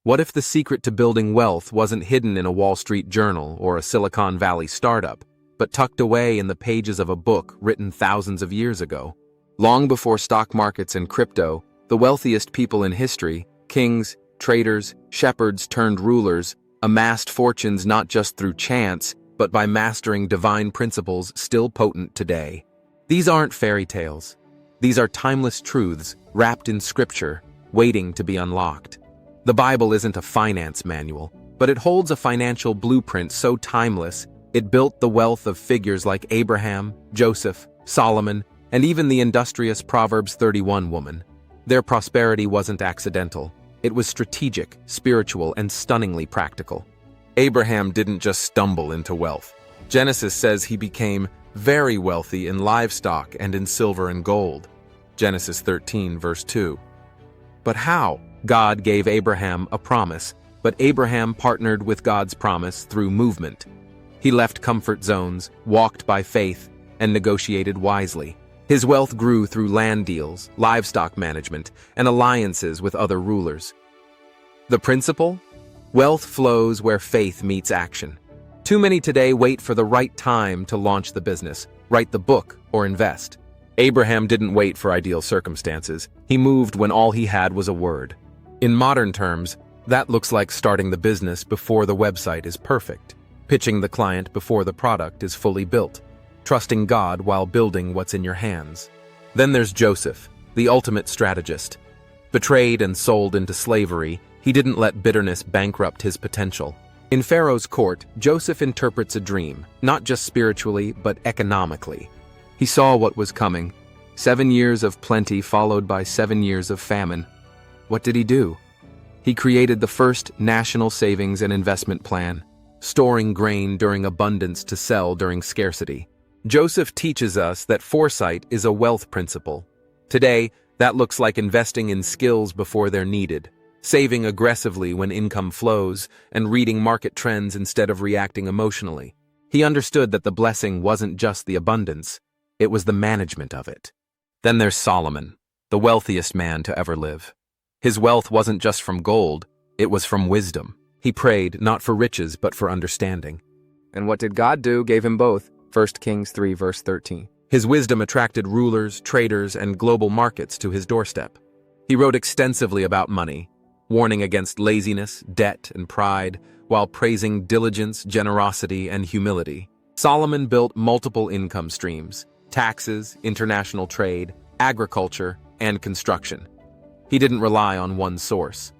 What if the secret to building wealth wasn't hidden in a Wall Street journal or a Silicon Valley startup, but tucked away in the pages of a book written thousands of years ago? Long before stock markets and crypto, the wealthiest people in history, kings, traders, shepherds turned rulers, amassed fortunes not just through chance, but by mastering divine principles still potent today. These aren't fairy tales. These are timeless truths wrapped in scripture, waiting to be unlocked. The Bible isn't a finance manual, but it holds a financial blueprint so timeless it built the wealth of figures like Abraham, Joseph, Solomon, and even the industrious Proverbs 31 woman. Their prosperity wasn't accidental. It was strategic, spiritual, and stunningly practical. Abraham didn't just stumble into wealth. Genesis says he became very wealthy in livestock and in silver and gold. Genesis 13, verse 2. But how? God gave Abraham a promise, but Abraham partnered with God's promise through movement. He left comfort zones, walked by faith, and negotiated wisely. His wealth grew through land deals, livestock management, and alliances with other rulers. The principle? Wealth flows where faith meets action. Too many today wait for the right time to launch the business, write the book, or invest. Abraham didn't wait for ideal circumstances. He moved when all he had was a word. In modern terms, that looks like starting the business before the website is perfect, pitching the client before the product is fully built, trusting God while building what's in your hands. Then there's Joseph, the ultimate strategist. Betrayed and sold into slavery, he didn't let bitterness bankrupt his potential. In Pharaoh's court, Joseph interprets a dream, not just spiritually, but economically. He saw what was coming. 7 years of plenty followed by 7 years of famine. What did he do? He created the first national savings and investment plan, storing grain during abundance to sell during scarcity. Joseph teaches us that foresight is a wealth principle. Today, that looks like investing in skills before they're needed, saving aggressively when income flows, and reading market trends instead of reacting emotionally. He understood that the blessing wasn't just the abundance, it was the management of it. Then there's Solomon, the wealthiest man to ever live. His wealth wasn't just from gold, it was from wisdom. He prayed not for riches but for understanding. And what did God do? Gave him both. 1 Kings 3 verse 13. His wisdom attracted rulers, traders, and global markets to his doorstep. He wrote extensively about money, warning against laziness, debt, and pride, while praising diligence, generosity, and humility. Solomon built multiple income streams: taxes, international trade, agriculture, and construction. He didn't rely on one source.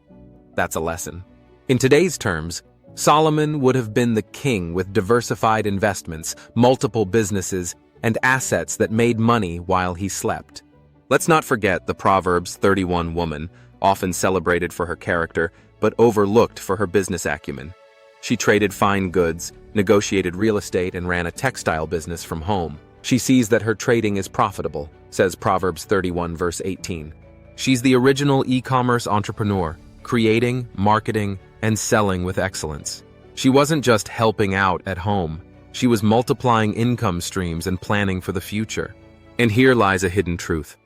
That's a lesson. In today's terms, Solomon would have been the king with diversified investments, multiple businesses, and assets that made money while he slept. Let's not forget the Proverbs 31 woman, often celebrated for her character, but overlooked for her business acumen. She traded fine goods, negotiated real estate, and ran a textile business from home. She sees that her trading is profitable, says Proverbs 31 verse 18. She's the original e-commerce entrepreneur, creating, marketing, and selling with excellence. She wasn't just helping out at home. She was multiplying income streams and planning for the future. And here lies a hidden truth.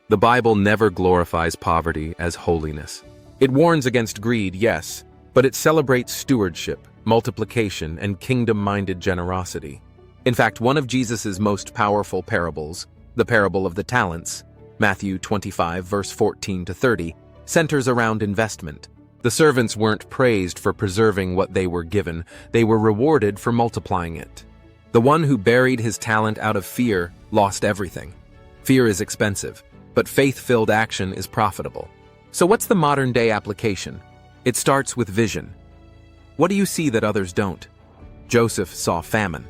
The Bible never glorifies poverty as holiness. It warns against greed, yes, but it celebrates stewardship, multiplication, and kingdom-minded generosity. In fact, one of Jesus' most powerful parables, the parable of the talents, Matthew 25 verse 14 to 30, centers around investment. The servants weren't praised for preserving what they were given, they were rewarded for multiplying it. The one who buried his talent out of fear lost everything. Fear is expensive, but faith-filled action is profitable. So what's the modern-day application? It starts with vision. What do you see that others don't? Joseph saw famine.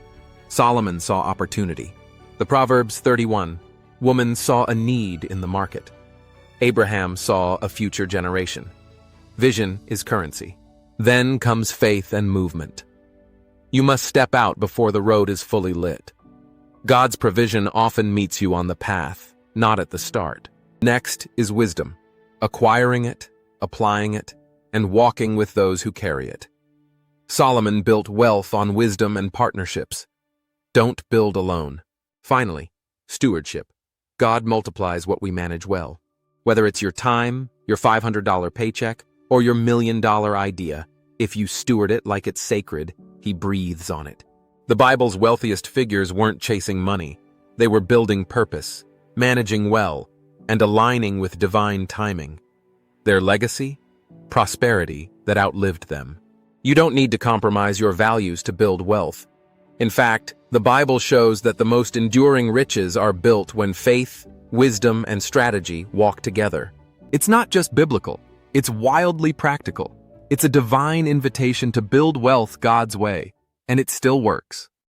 Solomon saw opportunity. The Proverbs 31 woman saw a need in the market. Abraham saw a future generation. Vision is currency. Then comes faith and movement. You must step out before the road is fully lit. God's provision often meets you on the path, not at the start. Next is wisdom, acquiring it, applying it, and walking with those who carry it. Solomon built wealth on wisdom and partnerships. Don't build alone. Finally, stewardship. God multiplies what we manage well. Whether it's your time, your $500 paycheck, Or your million-dollar idea, if you steward it like it's sacred, he breathes on it. The Bible's wealthiest figures weren't chasing money. They were building purpose, managing well, and aligning with divine timing. Their legacy? Prosperity that outlived them. You don't need to compromise your values to build wealth. In fact, the Bible shows that the most enduring riches are built when faith, wisdom, and strategy walk together. It's not just biblical, it's wildly practical. It's a divine invitation to build wealth God's way, and it still works.